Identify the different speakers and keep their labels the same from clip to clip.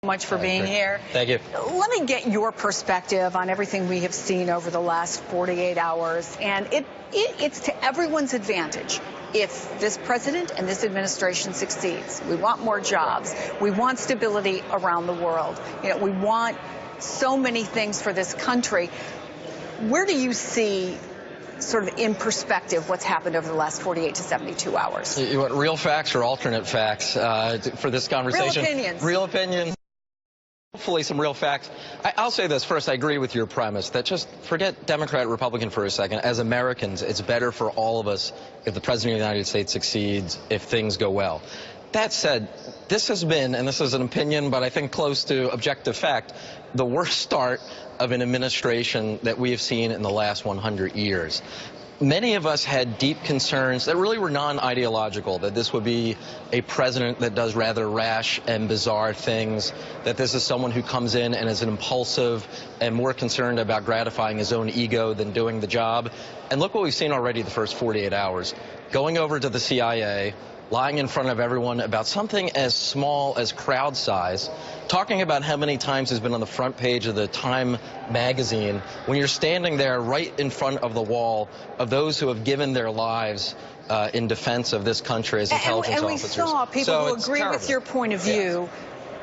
Speaker 1: Much for being here.
Speaker 2: Thank you.
Speaker 1: Let me get your perspective on everything we have seen over the last 48 hours. And it's to everyone's advantage if this president and this administration succeeds. We want more jobs. We want stability around the world. You know, we want so many things for this country. Where do you see, sort of in perspective, what's happened over the last 48 to 72 hours?
Speaker 2: You want real facts or alternate facts for this conversation?
Speaker 1: Real opinions.
Speaker 2: Real opinions. Hopefully some real facts. I'll say this first. I agree with your premise that just forget Democrat, Republican for a second. As Americans, it's better for all of us if the President of the United States succeeds, if things go well. That said, this has been, and this is an opinion, but I think close to objective fact, the worst start of an administration that we have seen in the last 100 years. Many of us had deep concerns that really were non-ideological, that this would be a president that does rather rash and bizarre things, that this is someone who comes in and is impulsive and more concerned about gratifying his own ego than doing the job. And look what we've seen already the first 48 hours. Going over to the CIA, lying in front of everyone about something as small as crowd size, talking about how many times he's been on the front page of the Time magazine, when you're standing there right in front of the wall of those who have given their lives in defense of this country as intelligence officers.
Speaker 1: And we saw people who agree with your point of view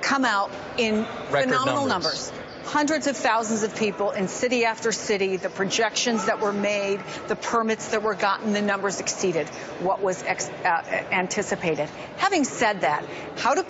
Speaker 1: come out in phenomenal numbers. Hundreds of thousands of people in city after city, the projections that were made, the permits that were gotten, the numbers exceeded what was anticipated. Having said that, how do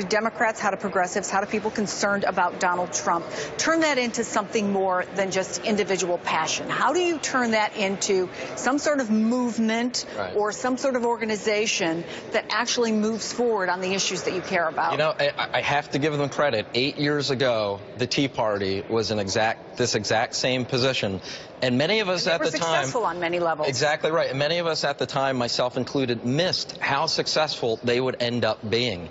Speaker 1: Democrats, how do progressives, how do people concerned about Donald Trump turn that into something more than just individual passion? How do you turn that into some sort of movement or some sort of organization that actually moves forward on the issues that you care about?
Speaker 2: You know, I have to give them credit. 8 years ago, the Tea Party was in this exact same position, and many of us at the time,
Speaker 1: successful on many levels.
Speaker 2: Exactly right. And many of us at the time, myself included, missed how successful they would end up being.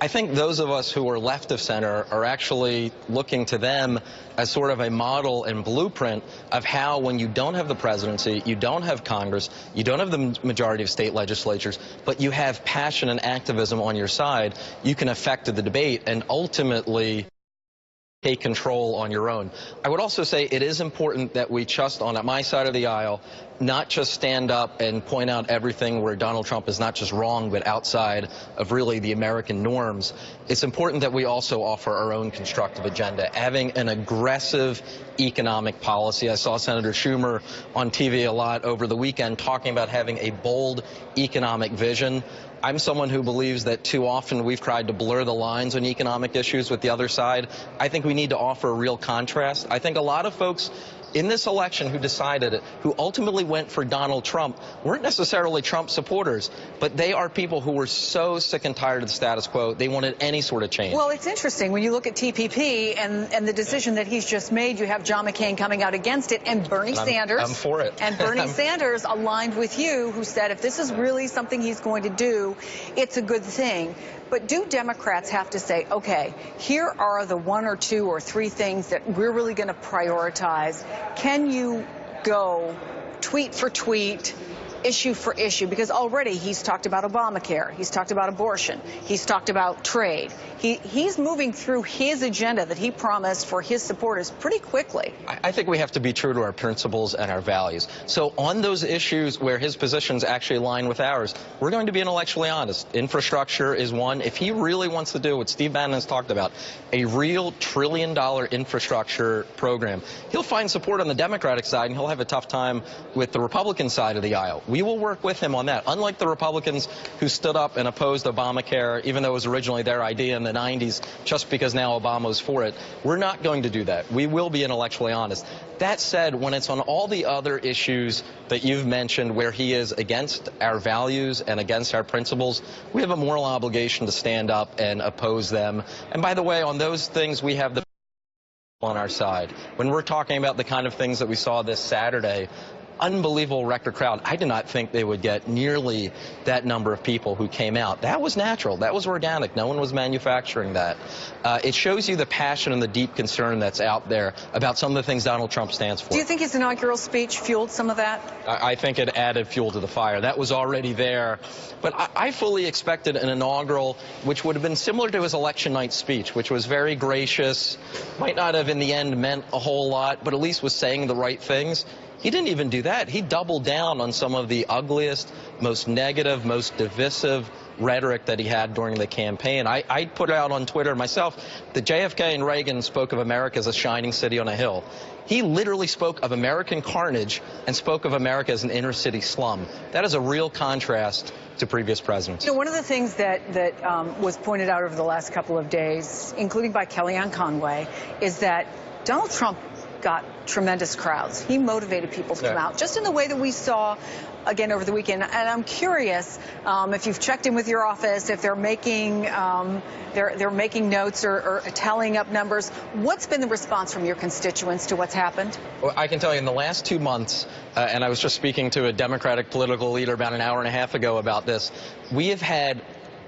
Speaker 2: I think those of us who are left of center are actually looking to them as sort of a model and blueprint of how, when you don't have the presidency, you don't have Congress, you don't have the majority of state legislatures, but you have passion and activism on your side, you can affect the debate and ultimately take control on your own. I would also say it is important that we just, on my side of the aisle, not just stand up and point out everything where Donald Trump is not just wrong, but outside of really the American norms. It's important that we also offer our own constructive agenda, having an aggressive economic policy. I saw Senator Schumer on TV a lot over the weekend talking about having a bold economic vision. I'm someone who believes that too often we've tried to blur the lines on economic issues with the other side. I think we need to offer a real contrast. I think a lot of folks in this election who decided it, who ultimately went for Donald Trump, weren't necessarily Trump supporters, but they are people who were so sick and tired of the status quo, they wanted any sort of change.
Speaker 1: Well, it's interesting. When you look at TPP and the decision that he's just made, you have John McCain coming out against it, and Bernie Sanders.
Speaker 2: I'm for it.
Speaker 1: And Bernie Sanders aligned with you, who said if this is really something he's going to do, it's a good thing. But do Democrats have to say, okay, here are the 1 or 2 or 3 things that we're really going to prioritize? Can you go tweet for tweet, issue for issue? Because already he's talked about Obamacare, he's talked about abortion, he's talked about trade. He's moving through his agenda that he promised for his supporters pretty quickly.
Speaker 2: I think we have to be true to our principles and our values. So on those issues where his positions actually align with ours, we're going to be intellectually honest. Infrastructure is one. If he really wants to do what Steve Bannon has talked about, a real $1 trillion infrastructure program, he'll find support on the Democratic side, and he'll have a tough time with the Republican side of the aisle. We will work with him on that. Unlike the Republicans who stood up and opposed Obamacare, even though it was originally their idea in the 90s, just because now Obama's for it, we're not going to do that. We will be intellectually honest. That said, when it's on all the other issues that you've mentioned where he is against our values and against our principles, we have a moral obligation to stand up and oppose them. And by the way, on those things, we have the on our side. When we're talking about the kind of things that we saw this Saturday, unbelievable record crowd. I did not think they would get nearly that number of people who came out. That was natural. That was organic. No one was manufacturing that. It shows you the passion and the deep concern that's out there about some of the things Donald Trump stands for.
Speaker 1: Do you think his inaugural speech fueled some of that?
Speaker 2: I think it added fuel to the fire. That was already there. But I fully expected an inaugural which would have been similar to his election night speech, which was very gracious, might not have in the end meant a whole lot, but at least was saying the right things. He didn't even do that. He doubled down on some of the ugliest, most negative, most divisive rhetoric that he had during the campaign. I put out on Twitter myself that JFK and Reagan spoke of America as a shining city on a hill. He literally spoke of American carnage and spoke of America as an inner city slum. That is a real contrast to previous presidents.
Speaker 1: You know, one of the things that was pointed out over the last couple of days, including by Kellyanne Conway, is that Donald Trump got tremendous crowds. He motivated people to come out, just in the way that we saw again over the weekend. And I'm curious if you've checked in with your office, if they're making they're making notes or tallying up numbers. What's been the response from your constituents to what's happened?
Speaker 2: Well, I can tell you in the last 2 months, and I was just speaking to a Democratic political leader about an hour and a half ago about this, we have had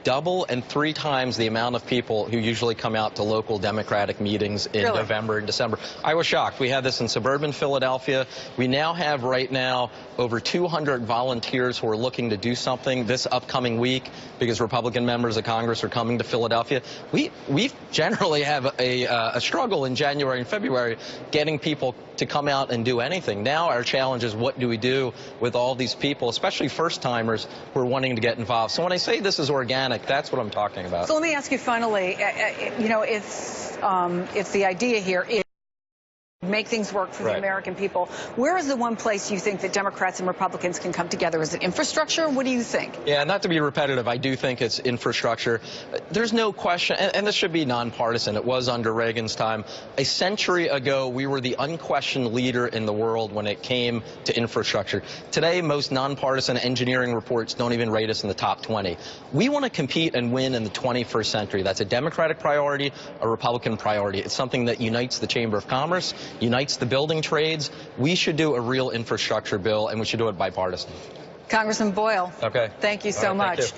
Speaker 2: double and 3 times the amount of people who usually come out to local Democratic meetings in November and December. I was shocked. We had this in suburban Philadelphia. We now have right now over 200 volunteers who are looking to do something this upcoming week because Republican members of Congress are coming to Philadelphia. We generally have a struggle in January and February getting people to come out and do anything. Now our challenge is what do we do with all these people, especially first-timers who are wanting to get involved. So when I say this is organic, that's what I'm talking about.
Speaker 1: So let me ask you finally, you know, if the idea here is make things work for the American people, where is the one place you think that Democrats and Republicans can come together? Is it infrastructure? What do you think?
Speaker 2: Yeah, not to be repetitive, I do think it's infrastructure. There's no question, and this should be nonpartisan. It was under Reagan's time. A century ago, we were the unquestioned leader in the world when it came to infrastructure. Today, most nonpartisan engineering reports don't even rate us in the top 20. We want to compete and win in the 21st century. That's a Democratic priority, a Republican priority. It's something that unites the Chamber of Commerce, unites the building trades. We should do a real infrastructure bill, and we should do it bipartisan.
Speaker 1: Congressman Boyle, thank you so much.